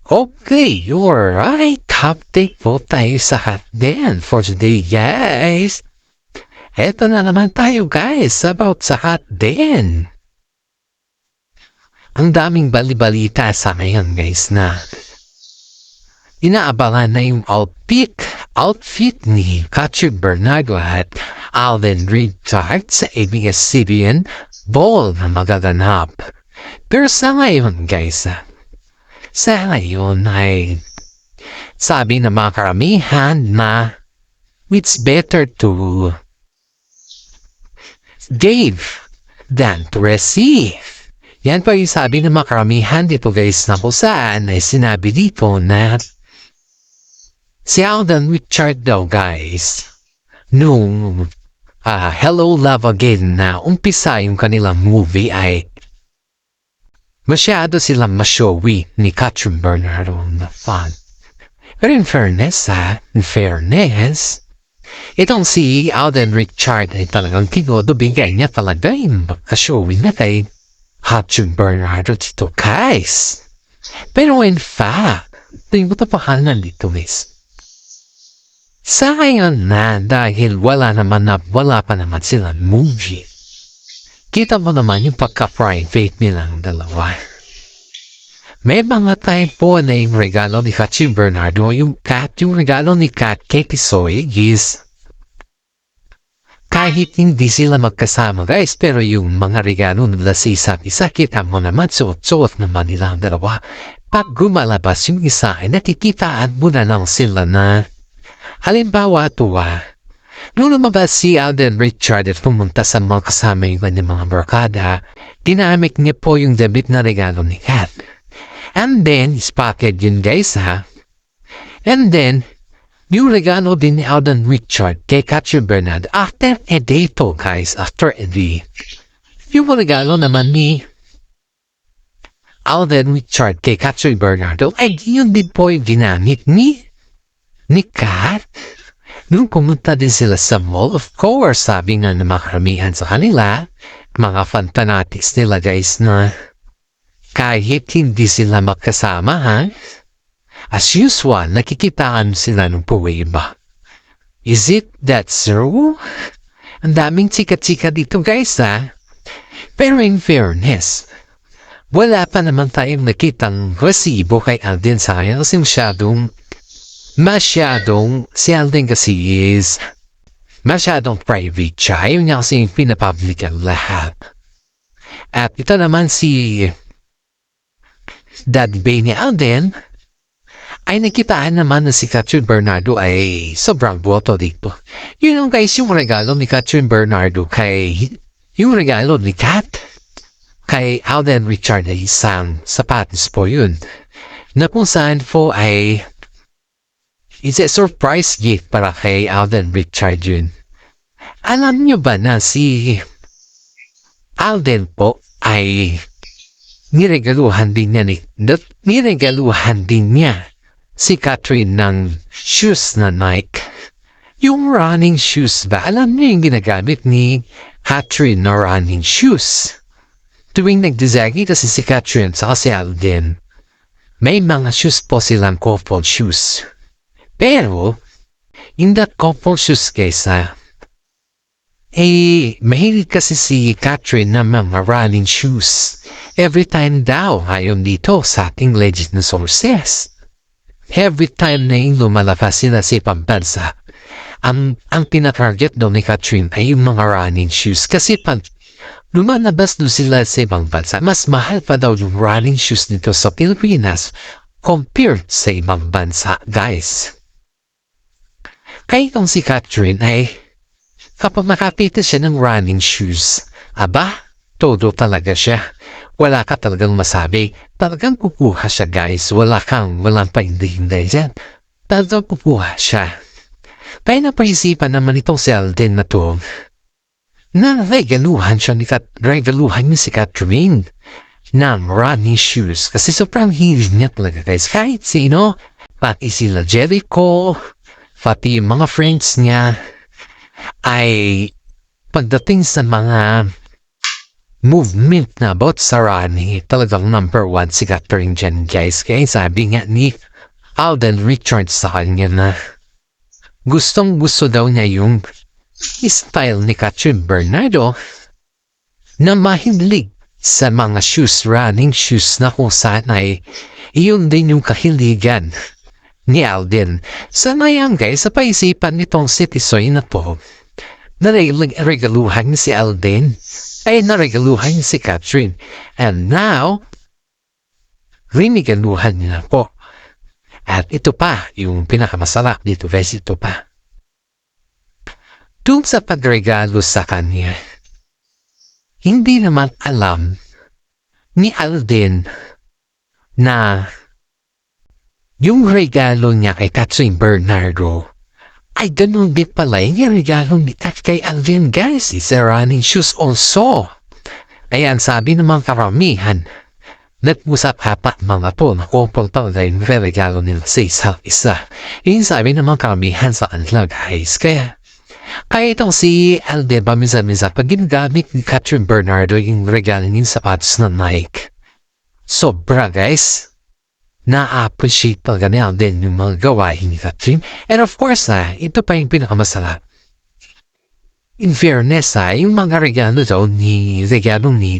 Okay, you're right. Update po tayo sa hotden for today, guys. Eto na naman tayo, guys, about sa hotden. Ang daming balibalita sa ngayon, guys, na inaabangan na yung outfit ni Katrin Bernardo at Alden Richard sa ABS-CBN Ball na magaganap. Pero sa ngayon, guys, sa ngayon ay sabi ng mga karamihan na it's better to give than to receive. Yan pa yung sabi ng mga karamihan dito, guys, na kung saan ay sinabi dito na si Alden Richard daw, guys, nung Hello Love Again na umpisa yung kanilang movie ay masyado silang mashowy ni Katrin Bernardo na fan. Pero in fairness, itong si Alden Richard ay talagang tinodo bigay niya talaga yung showy na kay Katrin Bernardo dito, guys. Pero in fact, tingin ko tapahanan dito, guys. Sa ngayon na dahil wala pa naman silang movie, kita mo naman yung pagka-private nilang dalawa. May mga time po na yung regalo ni Katrin Bernardo, yung regalo ni Kat kay Tisoy is kahit hindi sila magkasama, guys, pero yung mga regalo nila sa isa't isa, kita mo naman, suot-suot naman nila ang dalawa. Pag gumalabas yung isa, ay natikitaan mo na lang sila na halimbawa tuwa. Nung lumabas si Alden Richard at pumunta sa mga kasama yung kanyang mga barkada, ginamit niya po yung debit na regalo ni Kat. And then, spotted yun, guys, ha? And then, yung regalo din ni Alden Richard kay Katrin Bernardo after a day po, guys, after a day. Yung regalo naman ni Alden Richard kay Katrin Bernardo ay yun din po yung ginamit ni Kat. Nung pumunta din sila sa mall, of course, sabi nga ng mga karamihan sa kanila, mga fantanatics nila, guys, na kahit hindi sila magkasama, ha? As usual, nakikitaan sila ng iba. Is it that true? Ang daming chika-chika dito, guys, ha? Pero in fairness, wala pa naman tayong nakitang resibo kay Alden sa kanya kasi masyadong si Alden kasi is masyadong private siya. Ayaw niya kasi yung pinapublic ang lahat. At ito naman si Daddy Bay ni Alden ay nakitaan naman na si Katrin Bernardo ay sobrang boto dito. Yun know, guys, yung regalo ni Katrin Bernardo yung regalo ni Kat kay Alden Richard ay isang sapatos po yun. Na kung saan po ay it's a surprise gift para kay Alden Richard yun. Alam niyo ba na si Alden po ay niregaluhan din niya si Katrin ng shoes na Nike. Yung running shoes ba? Alam niyo yung ginagamit ni Katrin na running shoes. Tuwing nag-design kasi si Katrin sa si Alden, may mga shoes po silang couple shoes. Pero, in that couple shoes, guys, mahilig kasi si Katrin na mga running shoes. Every time daw, ayon dito sa ating legit na sources, every time na yung lumalabas sila sa ibang bansa, ang pinatarget daw ni Katrin ay yung mga running shoes. Kasi pag lumalabas doon sila sa ibang bansa, mas mahal pa daw yung running shoes dito sa Pilipinas compared sa ibang bansa, guys. Kaya itong si Katrin ay kapag makapita siya ng running shoes, aba, todo talaga siya. Wala ka talagang masabi. Talagang kukuha siya, guys. Walang pa hindi dyan. Talagang kukuha siya. Kaya napaisipan naman itong si Alden na to na regaluhan niya si Katrin ng running shoes. Kasi sobrang hilig niya talaga, guys. Kahit sino, pati sila Jericho, pati yung mga friends niya ay pagdating sa mga movement na about sa Rani. Talagang number 1 si Catherine dyan, guys. Kaya sabi nga ni Alden Richards sa kanya na gustong gusto daw niya yung style ni Catherine Bernardo na mahilig sa mga shoes, running shoes na kung saan ay iyon din yung kahiligan ni Alden. Sana yan guys, sa paisipan nitong Citisoy na po, naregaluhan si Alden, ay naregaluhan si Catherine. And now, rinigaluhan niya po. At ito pa, yung pinakamasarap dito guys, ito pa. Doon sa pagregalo sa kanya, hindi naman alam ni Alden na yung regalo niya kay Catherine Bernardo ay ganun din pala yung regalo ni kay Alden guys. It's a running shoes also. Ayan, sabi naman karamihan, nag-usap-hapat mga po na couple talaga yung regalo nila sa isa't isa. Yung sabi naman karamihan sa kanila guys. Kaya itong si Alden paminsan-minsan pag ginagamit ni Catherine Bernardo yung regalo niya sapatos na Nike. Sobra guys. Na-appreciate talaga ni Alden yung mga gawain ni Catherine. And of course ito pa yung pinakamasarap. In fairness yung mga regalo daw ni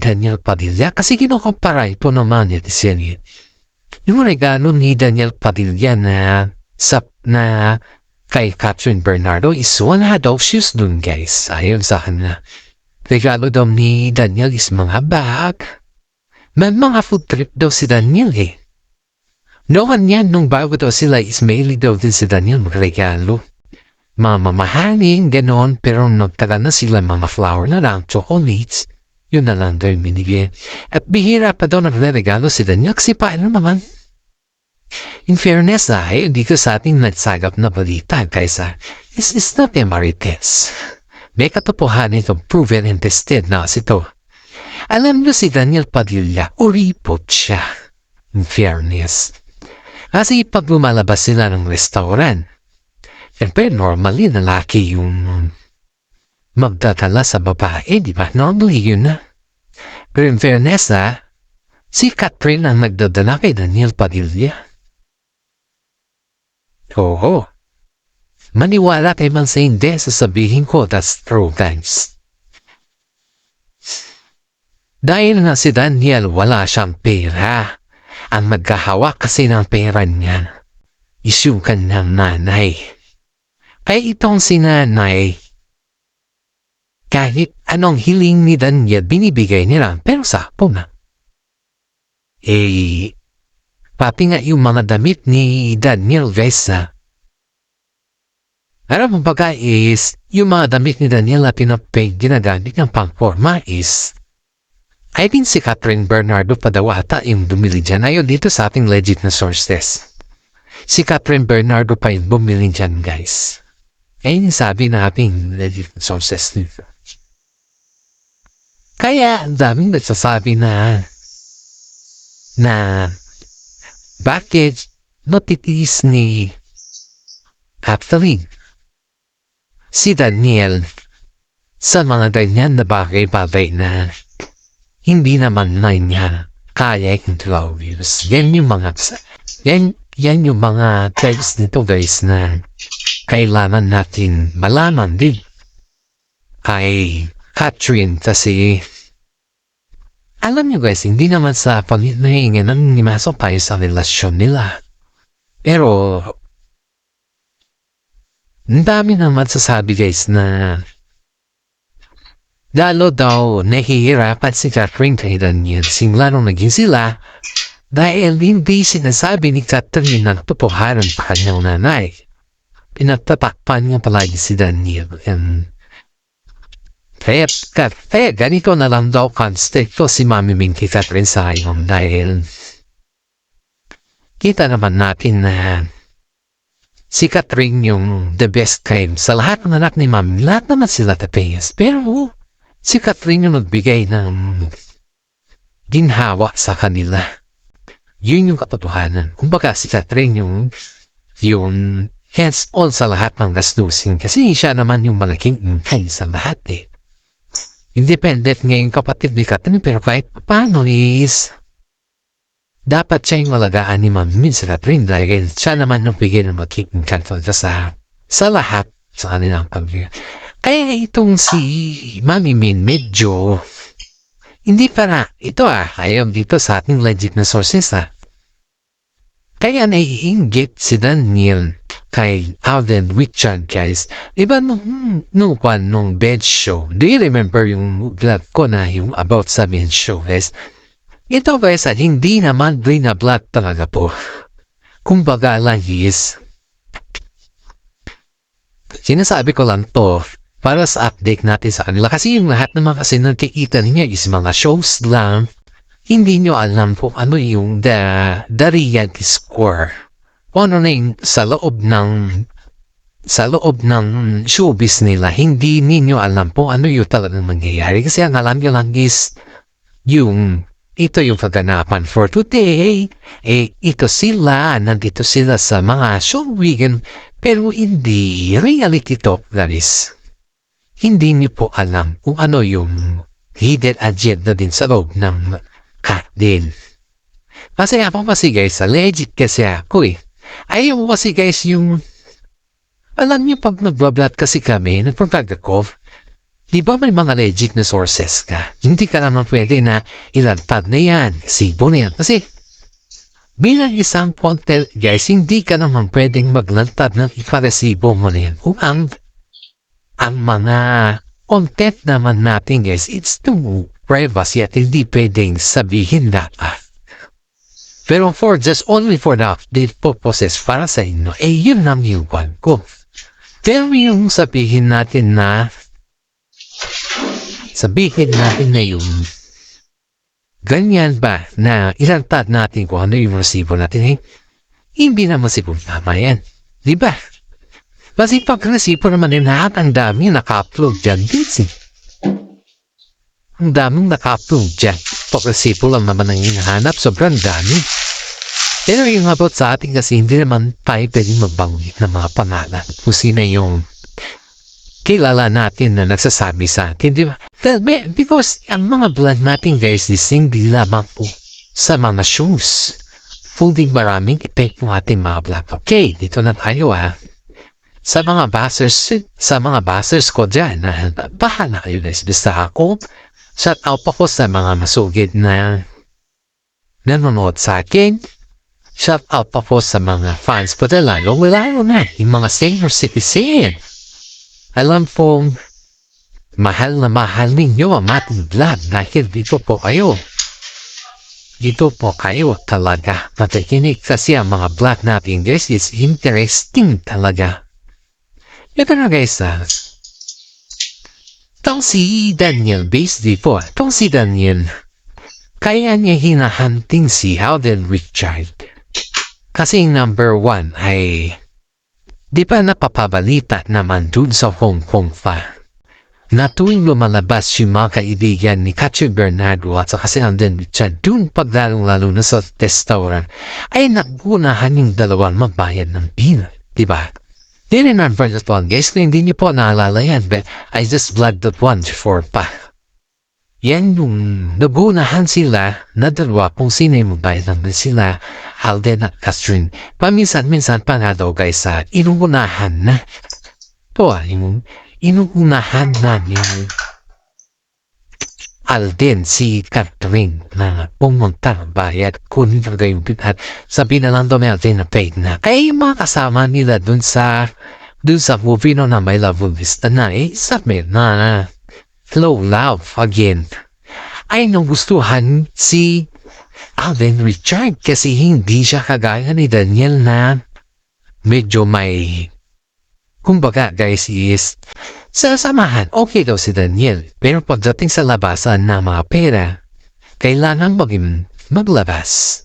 Daniel Padilla, kasi kinukumpara ito naman ni Tisenit. Yung regalo ni Daniel Padilla na kay Catherine Bernardo is wala daw shoes dun guys. Ayon sa kanya, regalo daw ni Daniel is mga bag. May mga food trip daw si Daniel eh. Noon yan, nung bago daw sila is maili daw din si Daniel magregalo. Mamahaling, ganon, pero nagtagal na sila mga flower na lang, chocolates, yun na lang daw yung binigyan. At bihira pa daw nagre-regalo si Daniel kasi paano naman? In fairness hindi ko sa ating nagsagap na balita kaysa is not a marites. May katotohanan itong proven and tested na kasi ito. Alam nyo si Daniel Padilla, uripot siya. In fairness. Kasi pag lumalabas sila ng restaurant, siyempre, normally, lalaki yung magdadala sa babae, di ba? Normally, yun na. Pero in fairness, si Catherine ang nagdadala kay Daniel Padilla. Oo. Maniwala kay man sa hindi, sasabihin ko, that's true, guys. Dahil na si Daniel, wala siyang pera. Ang magkahawak kasi ng pera niya is yung kanyang nanay. Kaya itong si nanay, kahit anong hiling ni Daniel, binibigay nila, pero sakto na. Pati nga yung mga damit ni Daniel guys alam mo ba guys, yung mga damit ni Daniel na ginagamit ng pang-forma is, I think si Catherine Bernardo pa daw ata yung bumili dyan. Ayon dito sa ating legit na sources. Si Catherine Bernardo pa yung bumili dyan guys. Ayun yung sabi natin legit na sources nito. Kaya ang daming nagsasabi na bakit natitiis ni Catherine si Daniel sa mga ganyan na bagay-bagay na hindi naman na niya kaya i-control. Yan yung mga text nito guys na kailangan natin malaman din kay Catherine kasi alam nyo guys, hindi naman sa panghihingan ng nimasok tayo sa relasyon nila. Pero ang dami naman sasabi guys na lalo daw nahihirapan si Catherine kay Daniel simula nung naging sila dahil hindi sinasabi ni Catherine ng totohanan pa kanyang nanay. Pinatatakpan niya palagi si Daniel. And kaya ganito na lang daw constant ko si Mami Ming kay Catherine sa ngayon dahil kita naman natin na si Catherine yung the best claim sa lahat ng anak ni Mami. Lahat naman sila tapayas. Pero si Catherine yung nagbigay ng ginhawa sa kanila. Yun yung katotohanan. Kumbaga si Catherine yung hands-on sa lahat ng gastusin kasi siya naman yung malaking income sa lahat eh. independent ngayon kapatid ni Catherine, pero kahit paano is dapat siya yung malagaan ni Ma'am Min sa Catherine dahil siya naman nung bigyan ng magiging kanto sa lahat sa kanilang pamilya. Kaya itong si Mami Min medyo hindi para ito ayaw dito sa ating legit na sources Kaya naiinggit si Daniel kay Alden Richard, guys. Diba nung bed show, do you remember yung vlog ko na yung about sa bed show, guys? Ito, guys, hindi naman na vlog talaga po. Kumbaga lang is, sinasabi ko lang to para sa update natin sa kanila. Kasi yung lahat naman kasi nakikita niya is mga shows lang. Hindi nyo alam po ano yung the reality score. Ano na yung sa loob ng showbiz nila. Hindi ninyo alam po ano yung talagang mangyayari. Kasi ang alam nyo lang is ito yung kaganapan for today. Ito sila, nandito sila sa mga show weekend. Pero hindi reality talk, guys. Hindi niyo po alam kung ano yung hidden agenda din sa loob ng din. Kasi ako kasi guys, legit kasi ako Ayaw kasi guys yung, alam niyo pag nagbablot kasi kami, nagpapag ako, di ba may mga legit na sources ka? Hindi ka naman pwede na ilantad na yan, sibo na yan. Kasi, bilang isang content guys, hindi ka naman pwedeng maglantad ng iparesibo mo na yan. Kung ang mga content naman natin guys, it's too privacy at hindi pwedeng sabihin na pero only for the update purposes para sa inyo, yun ang iwan ko. Pero yung sabihin natin na yung ganyan ba na ilantad natin kung ano yung resibo natin, hindi naman siguro tama yan. Diba? Kasi pag resibo naman din lahat, ang dami naka-upload dyan. Ang daming naka-upload dyan. Pag resibo lang naman ang hinahanap, sobrang dami. Pero yung about sa ating kasi hindi naman tayo pwedeng magbanggit ng mga pangalan. Kung sino yung kilala natin na nagsasabi sa atin, di ba? Because ang mga vlog natin guys, hindi lamang po sa mga shows. Full maraming effect po ating mga vlog. Okay, dito na tayo Sa mga basers ko dyan, bahala kayo guys. Basta ako, shout out ako sa mga masugid na nanonood sa akin. Shout out po sa mga fans ko na lalo na yung mga senior citizen. Alam pong mahal na mahal ninyo ang ating vlog dahil dito po kayo. Dito po kayo talaga matakinig kasi ang mga vlog natin guys is interesting talaga. Ito na guys itong si Daniel based dito itong si Daniel kaya niya hinahanting si Alden Richard. Kasi number 1 ay di pa napapabalita naman dun sa Hong Kong na tuwing lumalabas yung mga kaibigan ni Catherine Bernardo at saka si Alden Richard dun paglalong-lalo na sa restaurant ay nagunahan yung dalawang mabayad ng bill. Diba? Di rin ang first one guys, kung hindi niyo po naalala yan, but I just vlogged that one before pa. Yan yung nagunahan sila na dalawa kung sino yung mabayad ng sila, Alden at Catherine. Paminsan-minsan pa nga daw guys inuunahan na. Ito yung inuunahan na yung Alden si Catherine na pumunta ng bayad kunin na yung pinat. Sabi na lang daw may Alden na paid na. Kaya yung mga kasama nila dun sa movie no na may love list na sabi na Slow Love again ay nagustuhan si Alden Richard kasi hindi siya kagaya ni Daniel na medyo may kumbaga guys is sa samahan okay daw si Daniel pero pagdating sa labasan ng mga pera kailangan maglabas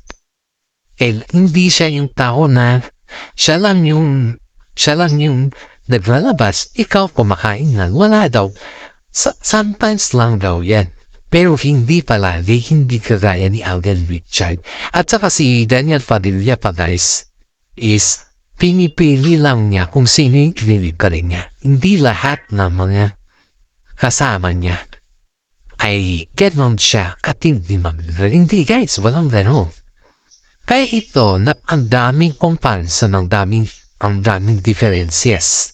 hindi siya yung tao na siya lang yung naglalabas ikaw kumakain lang wala daw. Sometimes lang daw yan. Pero hindi palagi, hindi kagaya ni Alden Richard. At saka si Daniel Padilla pa guys, is pinipili lang niya kung sino yung pinili ka rin niya. Hindi lahat ng mga kasama niya ay ganon siya katindi mag-girl. Hindi guys, walang ganon. Kaya ito, ang daming comparison, ang daming differences.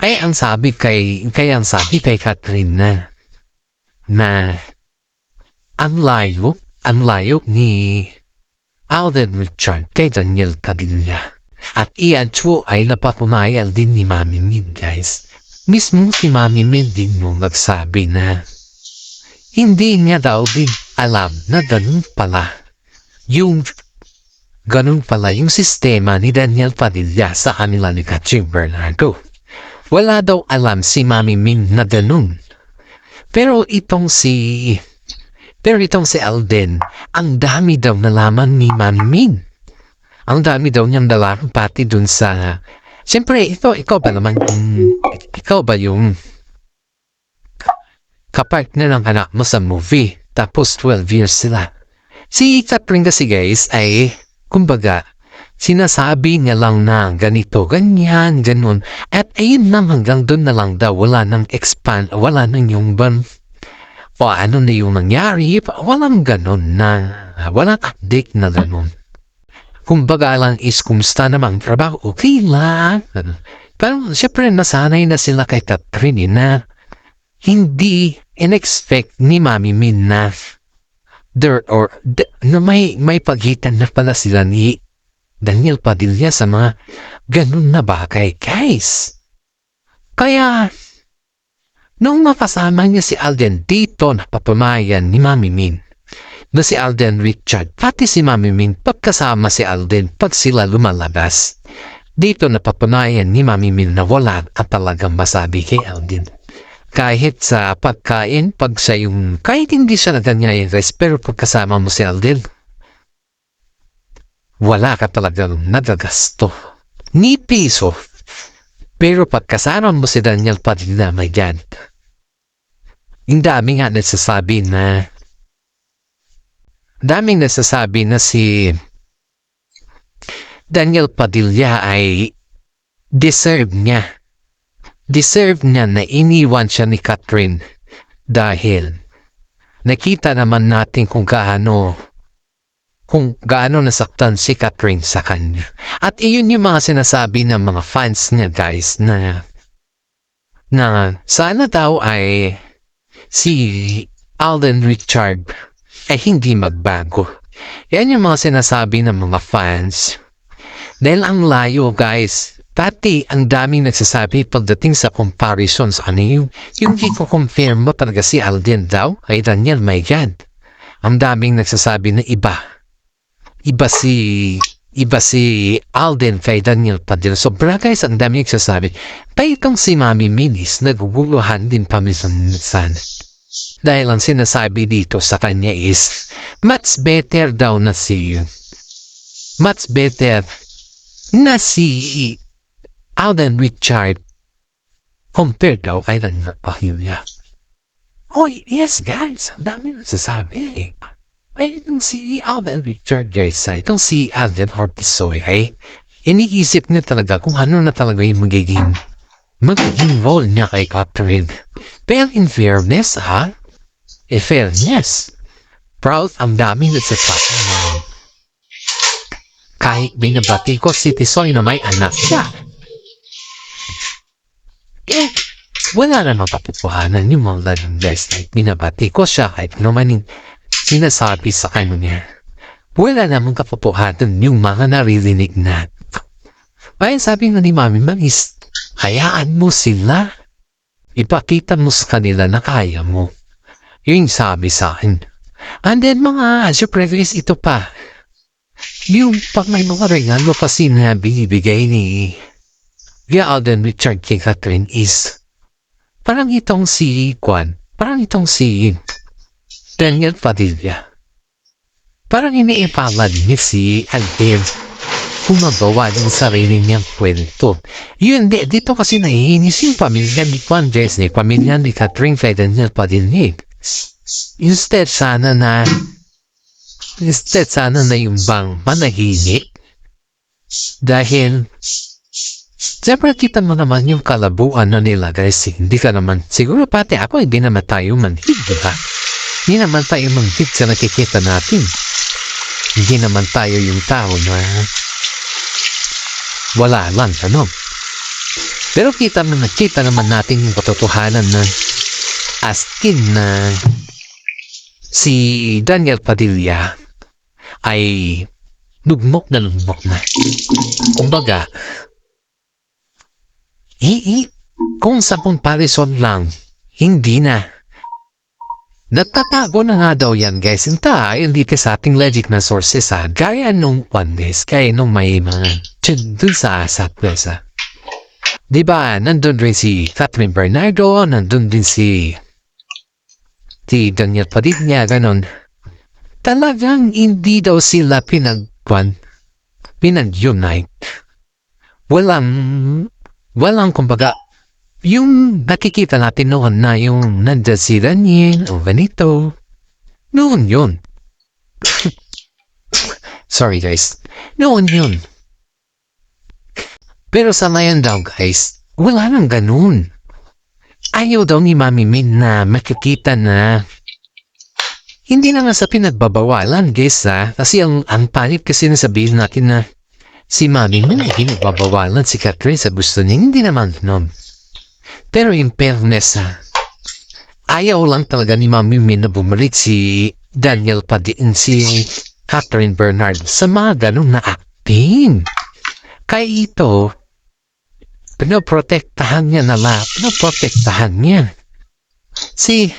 Kaya ang sabi kay Catherine na ang layo ni Alden Richard kay Daniel Padilla. At iyan po ay napatunayan din ni Mami Min, guys. Mismo si Mami Min din yung nagsabi na hindi niya daw din alam na ganun pala yung sistema ni Daniel Padilla sa kanila ni Catherine Bernardo. Wala daw alam si Mami Min na ganun. Pero itong si Alden, ang dami daw nalaman ni Mami Min. Ang dami daw niyang nalaman pati dun sa... Siyempre, ikaw ba yung kapartner ng anak mo sa movie? Tapos 12 years sila. Si Catherine kasi guys ay, kumbaga, sinasabi niya lang na ganito, ganyan, ganun. At ayun lang, hanggang doon na lang daw, wala nang expand, wala nang yung ban, o ano na yung nangyari, walang ganun na, walang update na ganun. Kumbaga lang is, kumusta namang trabaho, okay lang. Pero syempre nasanay na sila kay Catherine na hindi in-expect ni Mami Min na may pagitan na pala sila ni Daniel Padilla sa mga ganun na bagay, guys. Kaya, nung makasama niya si Alden dito, napapamayan ni Mami Min na si Alden Richard, pati si Mami Min, pagkasama si Alden, pag sila lumalabas, dito napapanayan ni Mami Min na wala at talagang masabi kay Alden. Kahit sa pagkain, kahit hindi siya naganyayin guys, pero pagkasama mo si Alden, wala ka talagang nagagasto. Ni piso. Pero pagkasama mo si Daniel Padilla, my God. Yung daming nagsasabi na si Daniel Padilla ay deserve niya na iniwan siya ni Catherine dahil nakita naman natin kung gaano nasaktan si Catherine sa kanya. At iyon yung mga sinasabi ng mga fans niya guys na sana daw ay si Alden Richard ay hindi magbago. Yan yung mga sinasabi ng mga fans. Dahil ang layo guys, pati ang daming nagsasabi pagdating sa comparisons, yung hindi ko confirm mo talaga si Alden daw ay Daniel, my God. Ang daming nagsasabi na iba si Alden kay Daniel Padilla. Sobra guys, ang daming nagsasabi. Kaya itong si Mami Minis, naguguluhan din paminsan-minsan. Dahil ang sinasabi dito sa kanya is, much better na si Alden Richard compared daw kay Daniel Padilla. Oh, yes guys, ang dami nagsasabi. Ay, itong si Alden Richard guys, itong si Alden Hortisoy, iniisip niya talaga kung ano na talaga yung magiging role niya kay Catherine. Pero in fairness, proud ang daming nagsasabi na kahit binabati ko si Tisoy na may anak siya. Wala na mapapupuhanan yung mga lang guys. Binabati ko siya kahit naman yung sinasabi sa kanya. Wala namang kapapuhanan yung mga naririnig na. Kaya sabi nga ni Mami Manis, hayaan mo sila. Ipakita mo sa kanila na kaya mo. Yung sabi sa akin. And then syempre guys, ito pa. Yung pag may mga regalo kasi na binibigay ni Alden Richard kay Catherine is parang itong si Daniel Padilla. Parang iniipalad ni si Alden kung magawa ng sarili niyang kwento. Yun, dito kasi nahihinis yung pamilya ni Juan Jesne, pamilya ni Catherine kay Daniel Padilla. Instead sana na yung bang manahimik dahil Siyempre, kita mo naman yung kalabuan na nila, guys. Hindi ka naman, siguro pati ako, hindi naman tayo manhid, di ba? Hindi naman tayo manhid sa nakikita natin. Hindi naman tayo yung tao na wala lang, ano? Pero kita naman natin yung katotohanan na askin na si Daniel Padilla ay lugmok na. Kumbaga, kung 10 parison lang, hindi na. Nagtatago na nga daw yan, guys. Hindi ka sa ating legit na sources, ha. Gaya nung guys, kaya nung may mga dun sa asat, guys, ha. Diba, nandun rin si Catherine Bernardo, nandun din si Daniel Padilla, ganon. Talagang hindi daw sila pinag-unite. Walang kumbaga, yung nakikita natin noon na yung nandyan si Daniel o ganito, noon yun. Sorry guys, noon yun. Pero sa ngayon daw guys, wala nang ganun. Ayaw daw ni Mami Min na makikita na hindi na nga sa pinagbabawalan guys ha. Kasi ang panit kasi nasabihin natin na si Mami Min ay pinagbabawalan si Catherine sa gusto niya. Hindi naman no. Pero in fairness ha, ayaw lang talaga ni Mami Min na bumalik si Daniel Padilla, si Catherine Bernardo sa mga ganun na acting. Kaya ito, pinoprotektahan niya na lahat. Pinoprotektahan niya si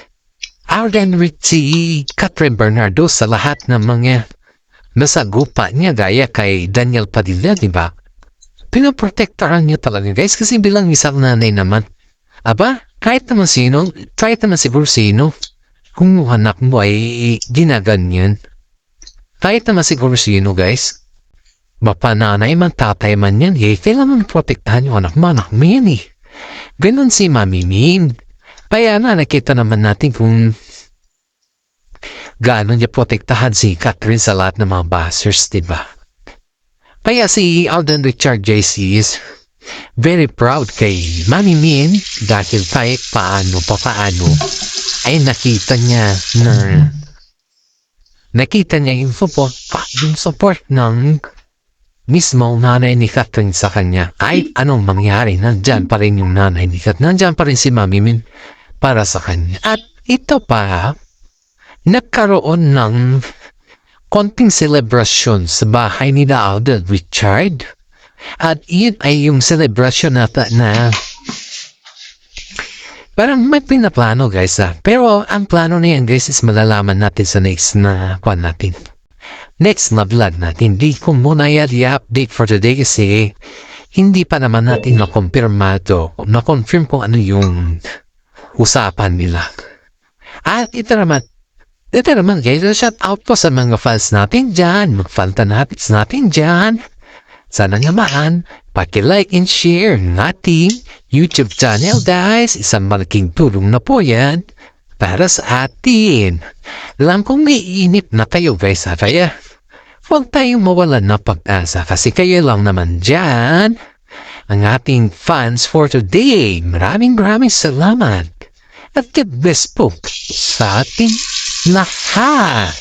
Arden Rich, si Catherine Bernardo sa lahat ng mga nasagupa niya gaya kay Daniel Padilla, di ba? Pinoprotektahan niya talaga guys kasi bilang isang nanay naman. Aba, kahit naman siguro sino, kung anak mo ay ginaganyan, kahit naman siguro sino guys, mapananay man, tatay man yan, kailangan protektahan yung anak mo yan eh. Ganon si Mami Min. Kaya nakita naman natin kung gaano niya protektahan si Catherine sa lahat ng mga bashers, diba? Kaya si Alden Richard JC is very proud kay Mami Min dahil kahit paano ay nakita niya yung support ng mismo nanay ni Catherine sa kanya. Kahit anong mangyari, nandyan pa rin yung nanay ni Catherine. Nandyan pa rin si Mami Min para sa kanya. At ito pa, nagkaroon ng konting celebration sa bahay ni Alden Richard. At yun ay yung celebration na parang may pinaplano guys ha. Pero ang plano na yan guys is malalaman natin sa next na natin. Next na vlog natin. Di ko muna yan i-update for today kasi hindi pa naman natin na-confirm kung ano yung usapan nila. At ito naman guys, shout out po sa mga fans natin dyan, mag-fantanatics natin dyan. Sana naman, paki-like and share ng ating YouTube channel guys. Isang malaking tulong na po yan para sa atin. Alam kong naiinip na kayo guys ha, kaya huwag tayong mawalan na pag-asa kasi kayo lang naman dyan ang ating fans for today. Maraming salamat at God bless po sa ating lahat.